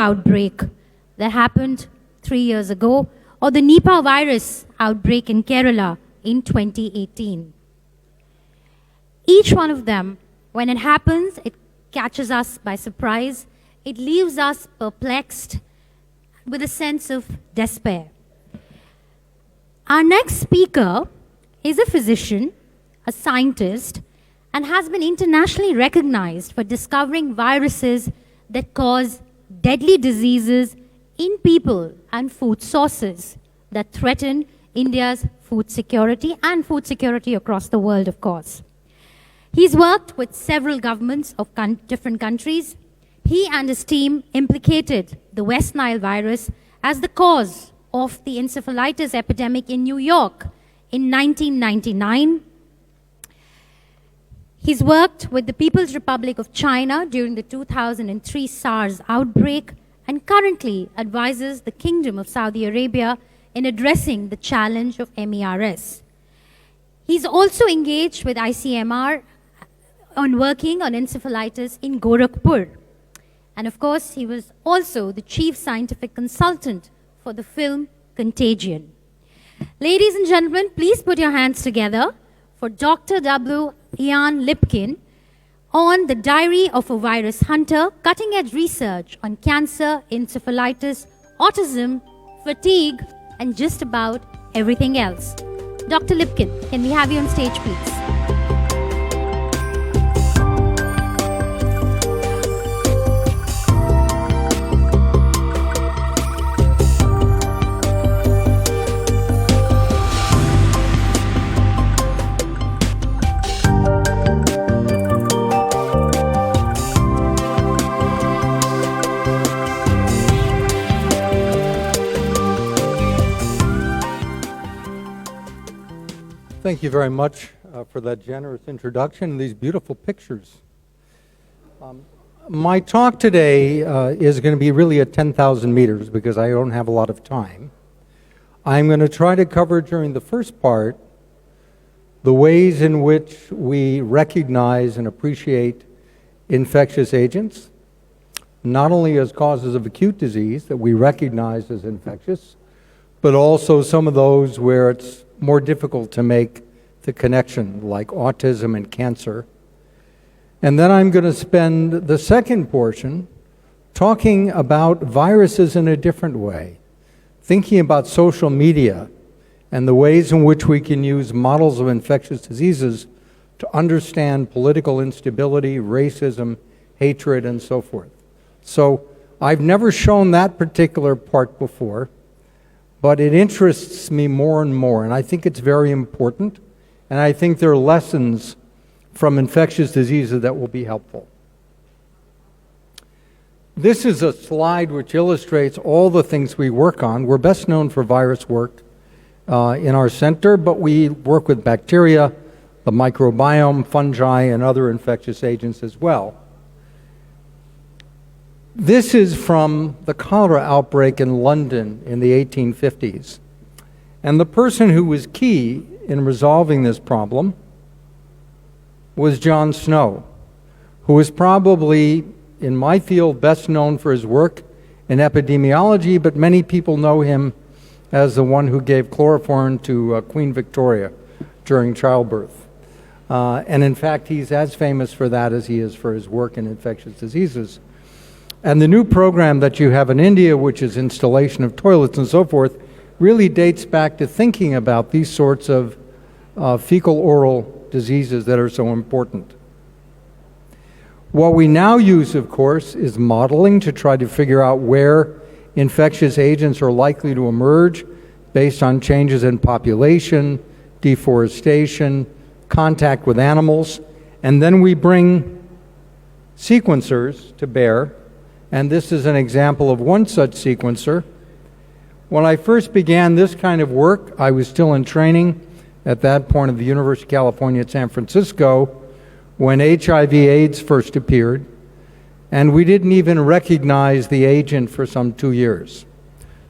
outbreak that happened 3 years ago, or the Nipah virus outbreak in Kerala in 2018. Each one of them, when it happens, it catches us by surprise. It leaves us perplexed with a sense of despair. Our next speaker is a physician, a scientist, and has been internationally recognized for discovering viruses that cause deadly diseases in people and food sources that threaten India's food security and food security across the world, of course. He's worked with several governments of different countries. He and his team implicated the West Nile virus as the cause of the encephalitis epidemic in New York in 1999. He's worked with the People's Republic of China during the 2003 SARS outbreak and currently advises the Kingdom of Saudi Arabia in addressing the challenge of MERS. He's also engaged with ICMR on working on encephalitis in Gorakhpur. And of course, he was also the chief scientific consultant for the film Contagion. Ladies and gentlemen, please put your hands together for Dr. W. Ian Lipkin on the Diary of a Virus Hunter, cutting-edge research on cancer, encephalitis, autism, fatigue, and just about everything else. Dr. Lipkin, can we have you on stage, please? Thank you very much for that generous introduction and these beautiful pictures. My talk today is going to be really at 10,000 meters because I don't have a lot of time. I'm going to try to cover during the first part the ways in which we recognize and appreciate infectious agents, not only as causes of acute disease that we recognize as infectious, but also some of those where it's more difficult to make the connection, like autism and cancer. And then I'm going to spend the second portion talking about viruses in a different way, thinking about social media and the ways in which we can use models of infectious diseases to understand political instability, racism, hatred, and so forth. So I've never shown that particular part before, but it interests me more and more, and I think it's very important, and I think there are lessons from infectious diseases that will be helpful. This is a slide which illustrates all the things we work on. We're best known for virus work in our center, but we work with bacteria, the microbiome, fungi, and other infectious agents as well. This is from the cholera outbreak in London in the 1850s. And the person who was key in resolving this problem was John Snow, who is probably, in my field, best known for his work in epidemiology, but many people know him as the one who gave chloroform to Queen Victoria during childbirth. And in fact, he's as famous for that as he is for his work in infectious diseases. And the new program that you have in India, which is installation of toilets and so forth, really dates back to thinking about these sorts of fecal-oral diseases that are so important. What we now use, of course, is modeling to try to figure out where infectious agents are likely to emerge based on changes in population, deforestation, contact with animals, and then we bring sequencers to bear. And this is an example of one such sequencer. When I first began this kind of work, I was still in training at that point at the University of California at San Francisco when HIV/AIDS first appeared, and we didn't even recognize the agent for some 2 years.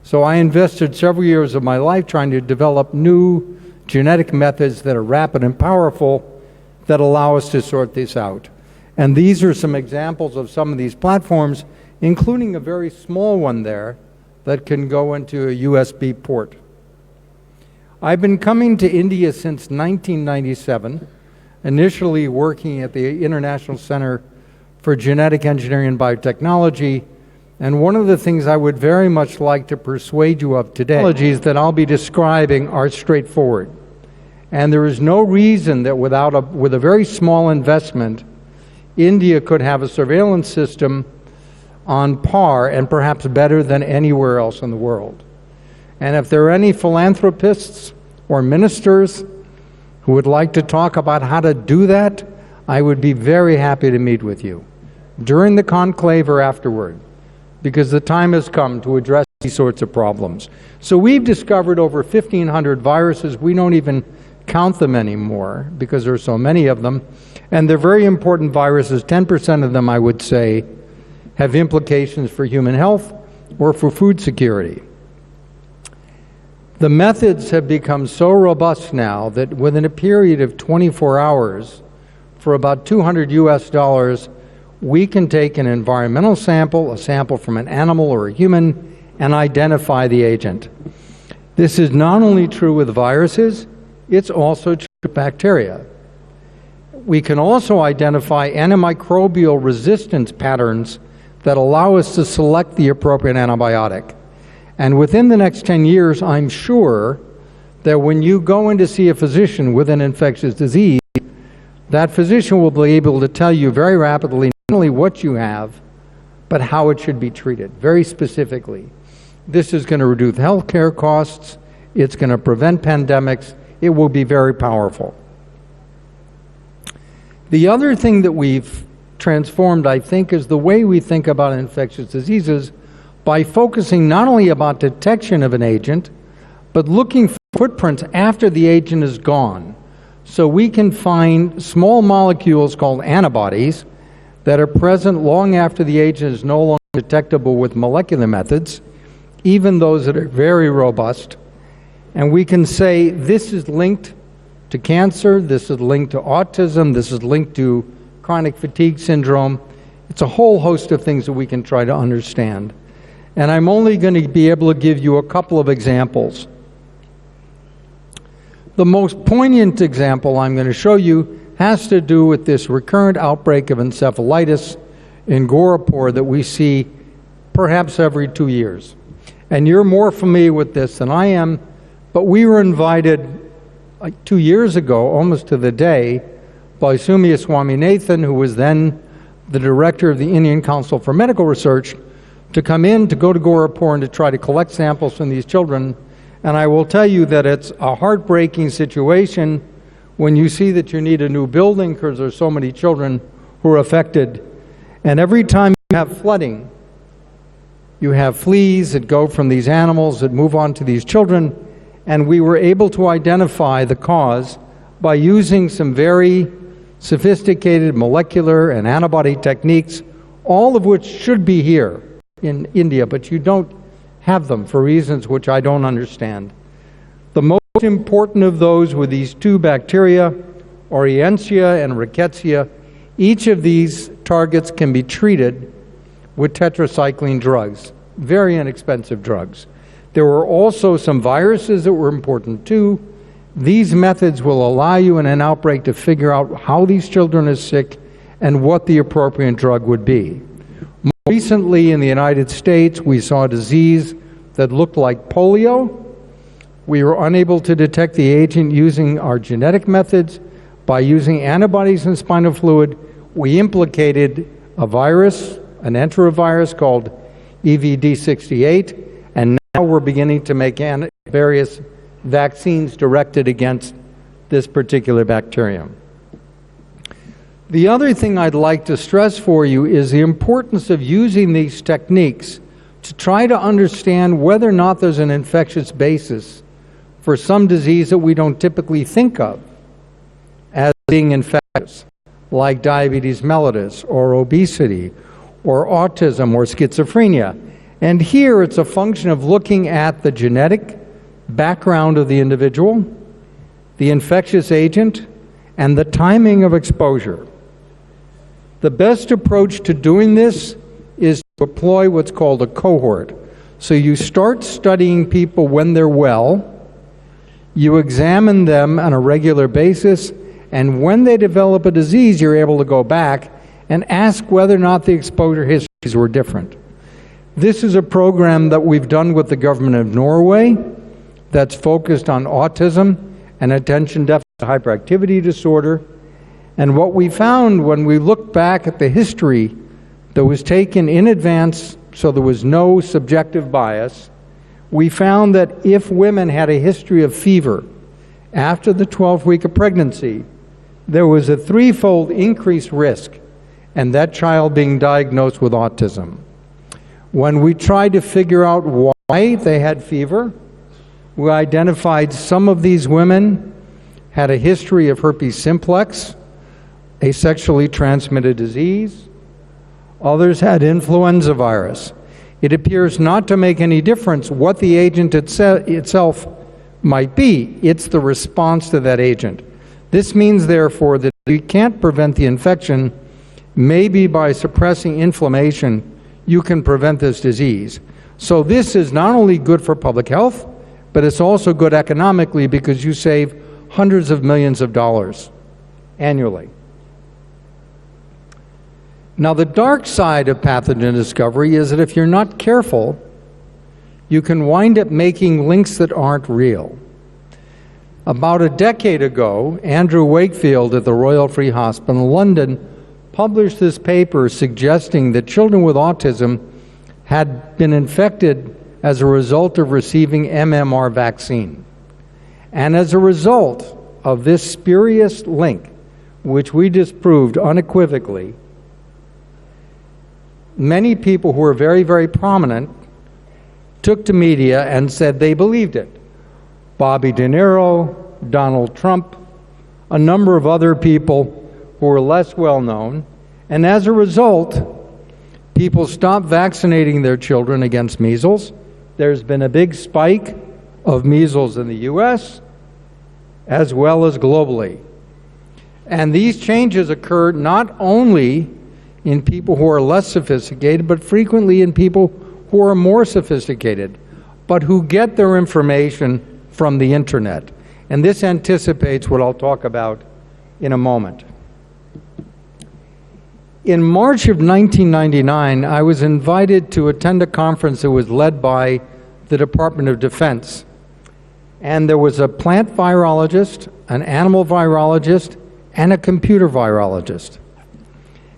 So I invested several years of my life trying to develop new genetic methods that are rapid and powerful that allow us to sort this out. And these are some examples of some of these platforms. including a very small one there that can go into a USB port. I've been coming to India since 1997, initially working at the International Center for Genetic Engineering and Biotechnology, and one of the things I would very much like to persuade you of today, technologies that I'll be describing are straightforward. And there is no reason that with a very small investment, India could have a surveillance system on par and perhaps better than anywhere else in the world. And if there are any philanthropists or ministers who would like to talk about how to do that, I would be very happy to meet with you during the conclave or afterward, because the time has come to address these sorts of problems. So we've discovered over 1,500 viruses. We don't even count them anymore because there are so many of them. And they're very important viruses. 10% of them, I would say, have implications for human health or for food security. The methods have become so robust now that within a period of 24 hours, for about $200 US, we can take an environmental sample, a sample from an animal or a human, and identify the agent. This is not only true with viruses, it's also true with bacteria. We can also identify antimicrobial resistance patterns that allow us to select the appropriate antibiotic. And within the next 10 years, I'm sure that when you go in to see a physician with an infectious disease, that physician will be able to tell you very rapidly not only what you have, but how it should be treated, very specifically. This is going to reduce healthcare costs, it's going to prevent pandemics, it will be very powerful. The other thing that we've transformed, I think, is the way we think about infectious diseases by focusing not only about detection of an agent, but looking for footprints after the agent is gone. So we can find small molecules called antibodies that are present long after the agent is no longer detectable with molecular methods, even those that are very robust. And we can say this is linked to cancer, this is linked to autism, this is linked to chronic fatigue syndrome. It's a whole host of things that we can try to understand. And I'm only going to be able to give you a couple of examples. The most poignant example I'm going to show you has to do with this recurrent outbreak of encephalitis in Gorakhpur that we see perhaps every 2 years. And you're more familiar with this than I am, but we were invited 2 years ago, almost to the day, by Soumya Swaminathan, who was then the director of the Indian Council for Medical Research, to come in, to go to Gorakhpur and to try to collect samples from these children. And I will tell you that it's a heartbreaking situation when you see that you need a new building because there's so many children who are affected. And every time you have flooding, you have fleas that go from these animals that move on to these children. And we were able to identify the cause by using some very sophisticated molecular and antibody techniques, all of which should be here in India, but you don't have them for reasons which I don't understand. The most important of those were these two bacteria, Orientia and Rickettsia. Each of these targets can be treated with tetracycline drugs, very inexpensive drugs. There were also some viruses that were important too. These methods will allow you in an outbreak to figure out how these children are sick and what the appropriate drug would be. More recently in the United States, we saw a disease that looked like polio. We were unable to detect the agent using our genetic methods. By using antibodies in spinal fluid, we implicated a virus, an enterovirus called EVD68, and now we're beginning to make various vaccines directed against this particular bacterium. The other thing I'd like to stress for you is the importance of using these techniques to try to understand whether or not there's an infectious basis for some disease that we don't typically think of as being infectious, like diabetes mellitus or obesity or autism or schizophrenia. And here it's a function of looking at the genetic background of the individual, the infectious agent, and the timing of exposure. The best approach to doing this is to employ what's called a cohort. So you start studying people when they're well, you examine them on a regular basis, and when they develop a disease, you're able to go back and ask whether or not the exposure histories were different. This is a program that we've done with the government of Norway that's focused on autism and attention deficit hyperactivity disorder. And what we found when we looked back at the history that was taken in advance, so there was no subjective bias, we found that if women had a history of fever after the 12th week of pregnancy, there was a threefold increased risk in that child being diagnosed with autism. When we tried to figure out why they had fever, we identified some of these women had a history of herpes simplex, a sexually transmitted disease. Others had influenza virus. It appears not to make any difference what the agent itself might be. It's the response to that agent. This means, therefore, that we can't prevent the infection. Maybe by suppressing inflammation, you can prevent this disease. So this is not only good for public health, but it's also good economically because you save hundreds of millions of dollars annually. Now, the dark side of pathogen discovery is that if you're not careful, you can wind up making links that aren't real. About a decade ago, Andrew Wakefield at the Royal Free Hospital in London published this paper suggesting that children with autism had been infected as a result of receiving MMR vaccine. And as a result of this spurious link, which we disproved unequivocally, many people who were very, very prominent took to media and said they believed it. Bobby De Niro, Donald Trump, a number of other people who were less well known, and as a result, people stopped vaccinating their children against measles. There's been a big spike of measles in the US as well as globally. And these changes occur not only in people who are less sophisticated, but frequently in people who are more sophisticated, but who get their information from the internet. And this anticipates what I'll talk about in a moment. In March of 1999, I was invited to attend a conference that was led by the Department of Defense. And there was a plant virologist, an animal virologist, and a computer virologist.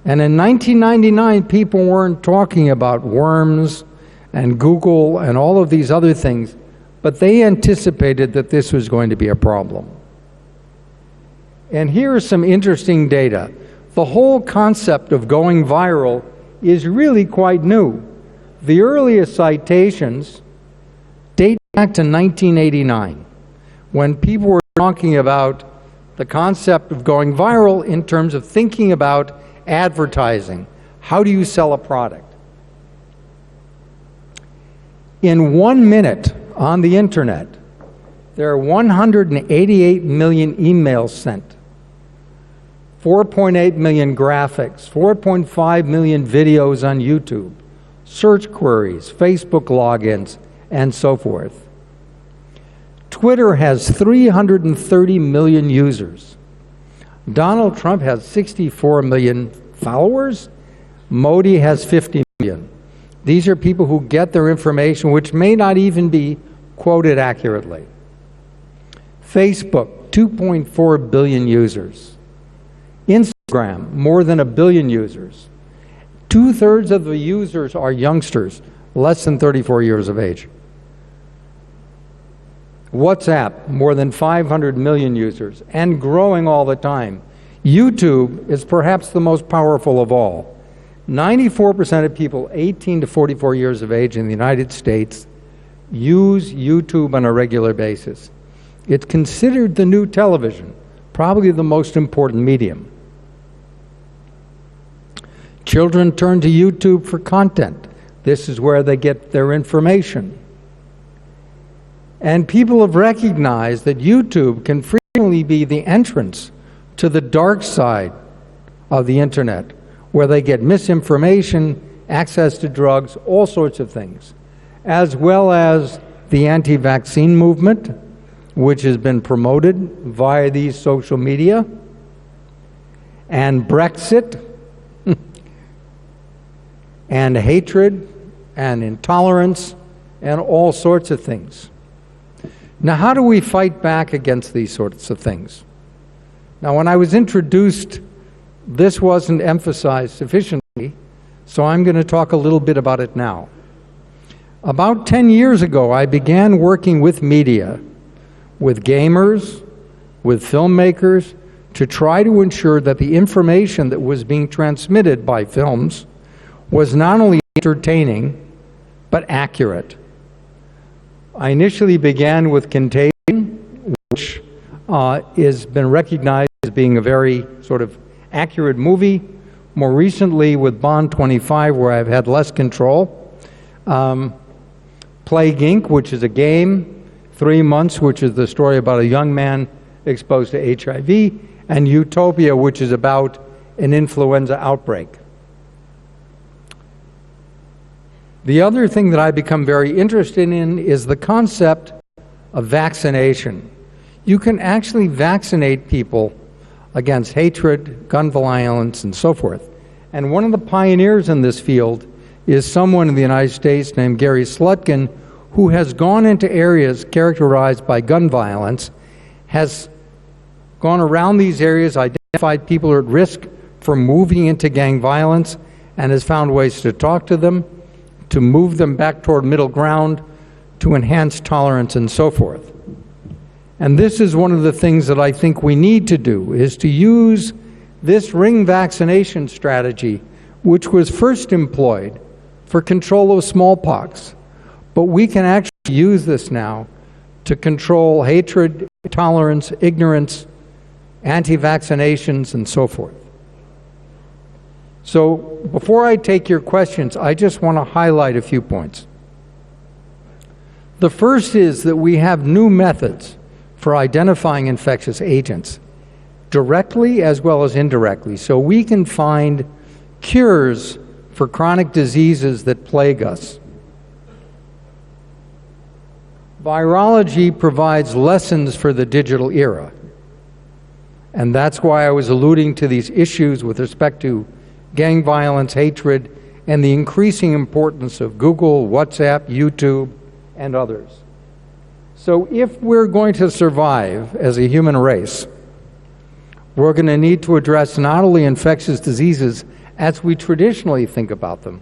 And in 1999, people weren't talking about worms and Google and all of these other things, but they anticipated that this was going to be a problem. And here is some interesting data. The whole concept of going viral is really quite new. The earliest citations date back to 1989, when people were talking about the concept of going viral in terms of thinking about advertising. How do you sell a product? In 1 minute on the internet, there are 188 million emails sent, 4.8 million graphics, 4.5 million videos on YouTube, search queries, Facebook logins, and so forth. Twitter has 330 million users. Donald Trump has 64 million followers. Modi has 50 million. These are people who get their information, which may not even be quoted accurately. Facebook, 2.4 billion users. Instagram, more than 1 billion users. 2/3 of the users are youngsters, less than 34 years of age. WhatsApp, more than 500 million users, and growing all the time. YouTube is perhaps the most powerful of all. 94% of people 18 to 44 years of age in the United States use YouTube on a regular basis. It's considered the new television, probably the most important medium. Children turn to YouTube for content. This is where they get their information. And people have recognized that YouTube can frequently be the entrance to the dark side of the internet, where they get misinformation access to drugs, all sorts of things, as well as the anti-vaccine movement, which has been promoted via these social media, and Brexit, and hatred, and intolerance, and all sorts of things. Now, how do we fight back against these sorts of things? Now, when I was introduced, this wasn't emphasized sufficiently, so I'm going to talk a little bit about it now. About 10 years ago, I began working with media, with gamers, with filmmakers, to try to ensure that the information that was being transmitted by films was not only entertaining, but accurate. I initially began with Contagion, which has been recognized as being a very sort of accurate movie. More recently with Bond 25, where I've had less control. Plague Inc., which is a game. 3 Months, which is the story about a young man exposed to HIV. And Utopia, which is about an influenza outbreak. The other thing that I've become very interested in is the concept of vaccination. You can actually vaccinate people against hatred, gun violence, and so forth. And one of the pioneers in this field is someone in the United States named Gary Slutkin, who has gone into areas characterized by gun violence, has gone around these areas, identified people who are at risk for moving into gang violence, and has found ways to talk to them, to move them back toward middle ground, to enhance tolerance, and so forth. And this is one of the things that I think we need to do, is to use this ring vaccination strategy, which was first employed for control of smallpox. But we can actually use this now to control hatred, intolerance, ignorance, anti-vaccinations, and so forth. So before I take your questions, I just want to highlight a few points. The first is that we have new methods for identifying infectious agents, directly as well as indirectly. So we can find cures for chronic diseases that plague us. Virology provides lessons for the digital era. And that's why I was alluding to these issues with respect to gang violence, hatred, and the increasing importance of Google, WhatsApp, YouTube, and others. So if we're going to survive as a human race, we're going to need to address not only infectious diseases as we traditionally think about them,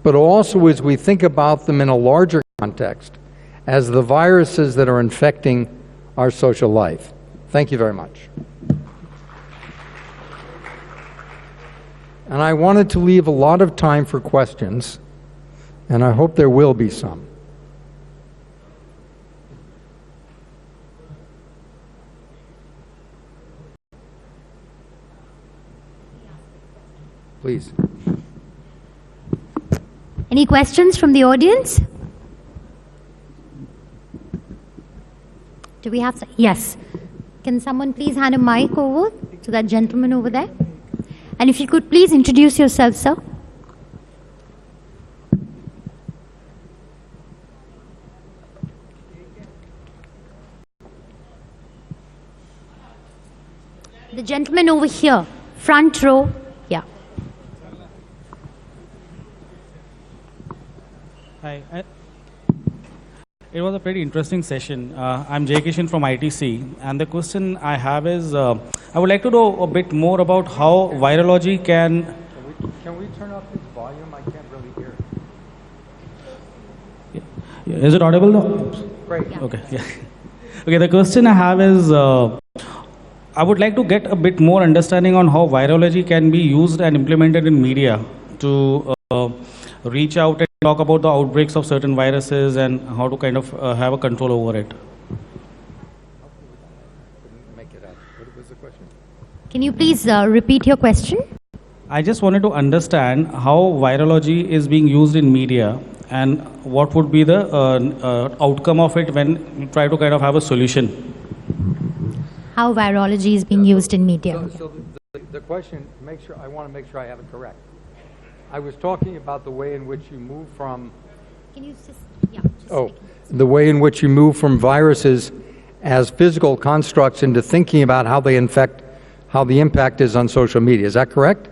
but also as we think about them in a larger context, as the viruses that are infecting our social life. Thank you very much. And I wanted to leave a lot of time for questions, and I hope there will be some. Please. Any questions from the audience? Do we have some? Yes. Can someone please hand a mic over to that gentleman over there? And if you could please introduce yourself, sir. The gentleman over here, front row. Yeah. Hi. It was a pretty interesting session. I'm Jay Kishan from ITC, and the question I have is, I would like to know a bit more about how virology can... Can we turn up his volume? I can't really hear. Yeah. Is it audible now? Great. Yeah. Okay, yeah. Okay, the question I have is, I would like to get a bit more understanding on how virology can be used and implemented in media to reach out and talk about the outbreaks of certain viruses and how to kind of have a control over it. Make it up. What was the question? Can you please repeat your question? I just wanted to understand how virology is being used in media and what would be the outcome of it when you try to kind of have a solution. How virology is being used in media. So the question, I want to make sure I have it correct. I was talking about the way in which you move from Can you just, yeah. the way in which you move from viruses as physical constructs into thinking about how they infect, how the impact is on social media. Is that correct?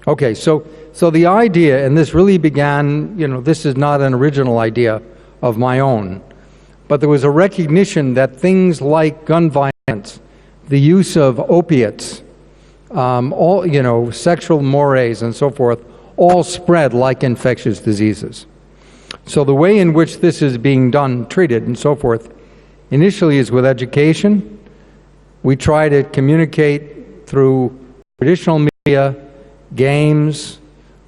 Okay, so the idea, and this really began, this is not an original idea of my own, but there was a recognition that things like gun violence, the use of opiates, all, sexual mores and so forth, all spread like infectious diseases. So the way in which this is being done, treated, and so forth, initially is with education. We try to communicate through traditional media, games,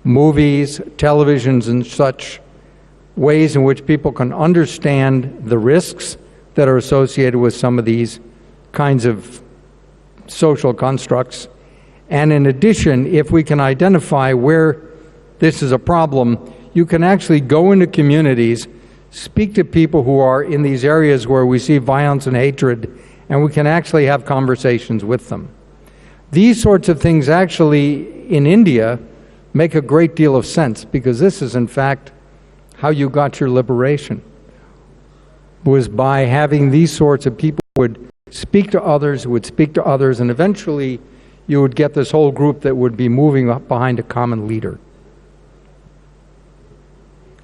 movies, televisions, and such ways in which people can understand the risks that are associated with some of these kinds of social constructs. And in addition, if we can identify where this is a problem, you can actually go into communities, speak to people who are in these areas where we see violence and hatred, and we can actually have conversations with them. These sorts of things actually, in India, make a great deal of sense, because this is, in fact, how you got your liberation, was by having these sorts of people who would speak to others, and eventually you would get this whole group that would be moving up behind a common leader.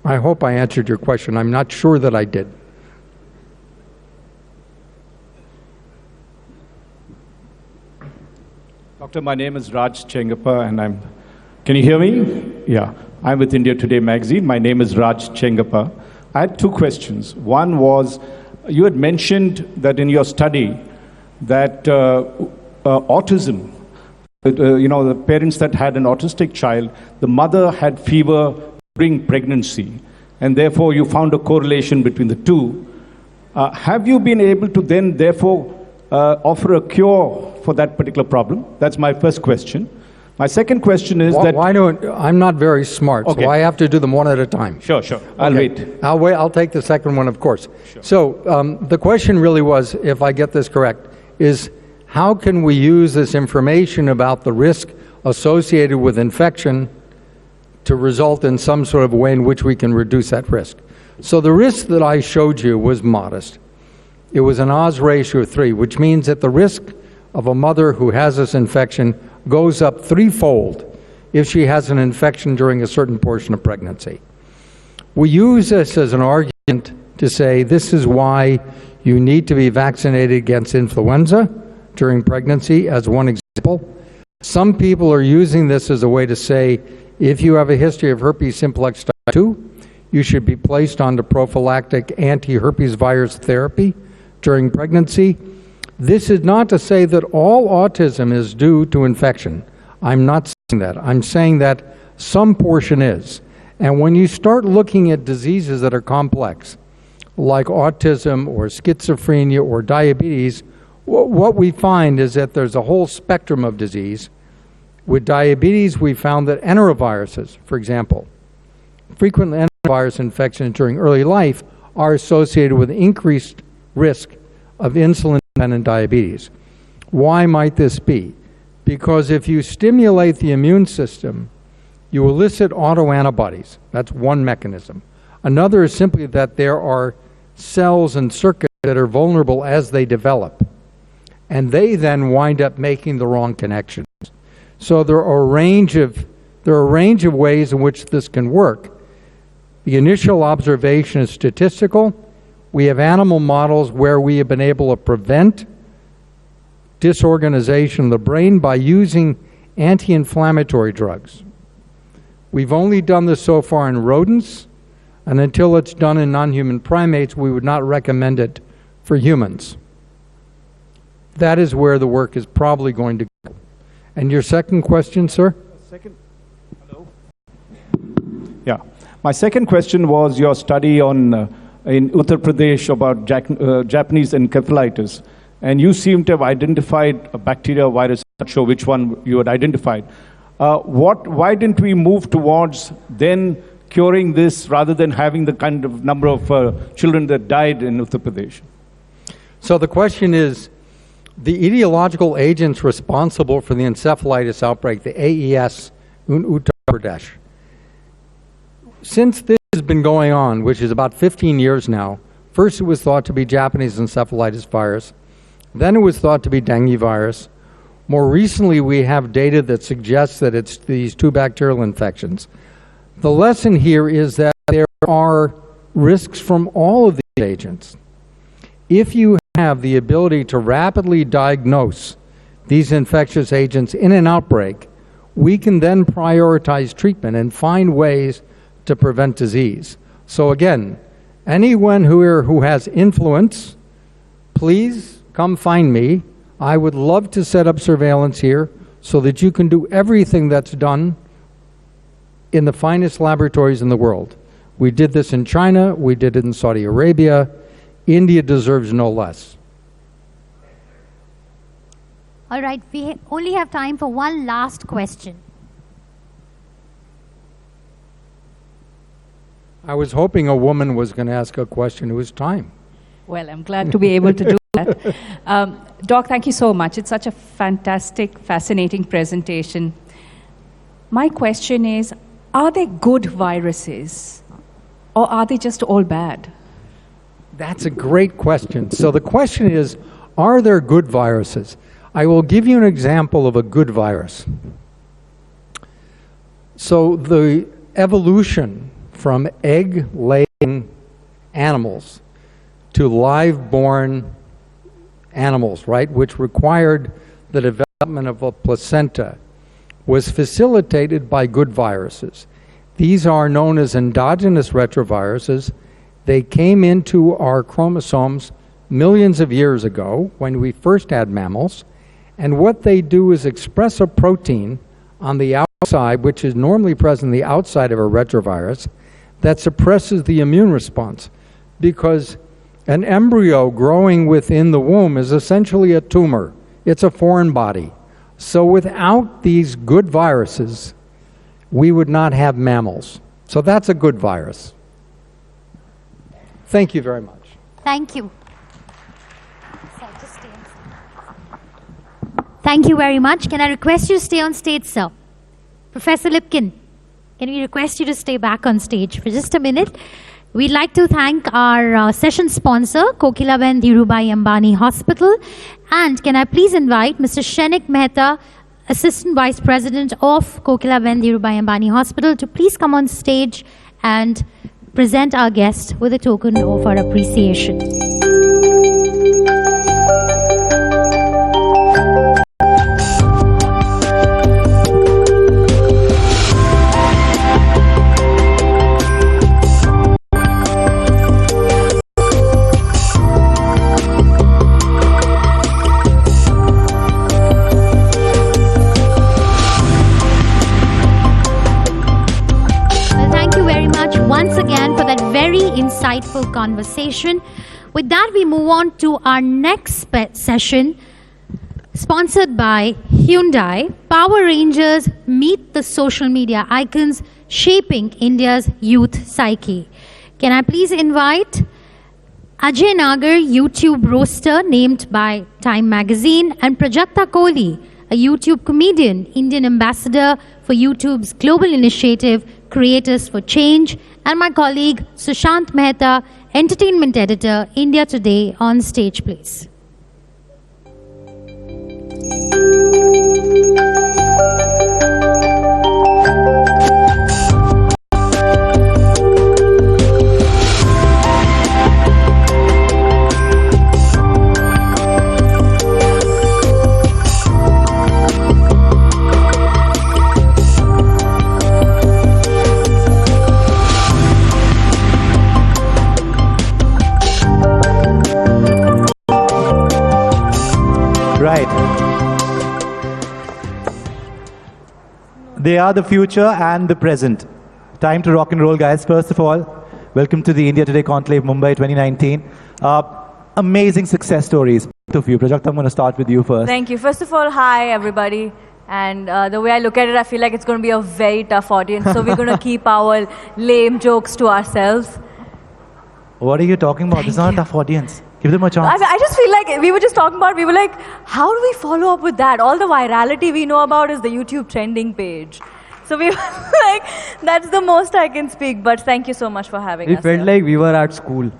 I hope I answered your question. I'm not sure that I did. Doctor, my name is Raj Chengappa, and can you hear me? Yeah. I'm with India Today magazine. My name is Raj Chengappa. I had two questions. One was, you had mentioned that in your study that autism, the parents that had an autistic child, the mother had fever during pregnancy, and therefore you found a correlation between the two. Have you been able to then therefore offer a cure for that particular problem? That's my first question. My second question is I'm not very smart, okay, so I have to do them one at a time. Sure. I'll wait. I'll take the second one, of course. Sure. So the question really was, if I get this correct, is how can we use this information about the risk associated with infection to result in some sort of way in which we can reduce that risk? So the risk that I showed you was modest. It was an odds ratio of 3, which means that the risk of a mother who has this infection goes up 3-fold if she has an infection during a certain portion of pregnancy. We use this as an argument to say this is why you need to be vaccinated against influenza during pregnancy, as one example. Some people are using this as a way to say if you have a history of herpes simplex type 2, you should be placed onto prophylactic anti-herpes virus therapy during pregnancy. This is not to say that all autism is due to infection. I'm not saying that. I'm saying that some portion is. And when you start looking at diseases that are complex, like autism or schizophrenia or diabetes, what we find is that there's a whole spectrum of disease. With diabetes, we found that enteroviruses, for example, frequent enterovirus infections during early life are associated with increased risk of insulin-dependent diabetes. Why might this be? Because if you stimulate the immune system, you elicit autoantibodies. That's one mechanism. Another is simply that there are cells and circuits that are vulnerable as they develop, and they then wind up making the wrong connections. So there are a range of ways in which this can work. The initial observation is statistical. We have animal models where we have been able to prevent disorganization of the brain by using anti-inflammatory drugs. We've only done this so far in rodents, and until it's done in non-human primates, we would not recommend it for humans. That is where the work is probably going to go. And your second question, sir? Hello? Yeah. My second question was your study on in Uttar Pradesh about Japanese encephalitis. And you seem to have identified a bacteria, virus, I'm not sure which one you had identified. Why didn't we move towards then curing this rather than having the kind of number of children that died in Uttar Pradesh? So the question is, the etiological agents responsible for the encephalitis outbreak, the AES in Uttar Pradesh, since this has been going on, which is about 15 years now, first it was thought to be Japanese encephalitis virus, then it was thought to be dengue virus. More recently, we have data that suggests that it's these two bacterial infections. The lesson here is that there are risks from all of these agents. If you have the ability to rapidly diagnose these infectious agents in an outbreak, we can then prioritize treatment and find ways to prevent disease. So again, anyone who has influence, please come find me. I would love to set up surveillance here so that you can do everything that's done in the finest laboratories in the world. We did this in China, we did it in Saudi Arabia. India deserves no less. All right, we only have time for one last question. I was hoping a woman was going to ask a question. It was time. Well, I'm glad to be able to do that. Doc, thank you so much. It's such a fantastic, fascinating presentation. My question is, are they good viruses or are they just all bad? That's a great question. So the question is, are there good viruses? I will give you an example of a good virus. So the evolution from egg-laying animals to live-born animals, right, which required the development of a placenta, was facilitated by good viruses. These are known as endogenous retroviruses. They came into our chromosomes millions of years ago when we first had mammals, and what they do is express a protein on the outside, which is normally present on the outside of a retrovirus, that suppresses the immune response, because an embryo growing within the womb is essentially a tumor. It's a foreign body. So without these good viruses, we would not have mammals. So that's a good virus. Thank you very much. Thank you. Thank you very much. Can I request you to stay on stage, sir? Professor Lipkin, can we request you to stay back on stage for just a minute? We'd like to thank our session sponsor, Kokilaben Dhirubhai Ambani Hospital. And can I please invite Mr. Shenik Mehta, Assistant Vice President of Kokilaben Dhirubhai Ambani Hospital, to please come on stage and present our guest with a token of our appreciation. Insightful conversation. With that, we move on to our next session, sponsored by Hyundai. Power Rangers meet the social media icons shaping India's youth psyche. Can I please invite Ajay Nagar, YouTube roaster named by Time Magazine, and Prajakta Kohli, a YouTube comedian, Indian ambassador for YouTube's global initiative, Creators for Change, and my colleague Sushant Mehta, entertainment editor, India Today, on stage, please. Right. They are the future and the present. Time to rock and roll, guys. First of all, welcome to the India Today Conclave Mumbai 2019. Amazing success stories, both of you. Prajakta, I'm going to start with you first. Thank you. First of all, hi, everybody. And the way I look at it, I feel like it's going to be a very tough audience. So we're going to keep our lame jokes to ourselves. What are you talking about? It's not a tough audience. Give them a chance. I just feel like we were just talking about, we were like, how do we follow up with that? All the virality we know about is the YouTube trending page. So we were like, that's the most I can speak. But thank you so much for having It us. felt here. like we were at school.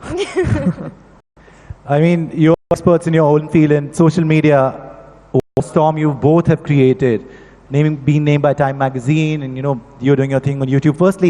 I mean, you're experts in your own field in social media. What storm you both have created, being named by Time Magazine, and you're doing your thing on YouTube. Firstly,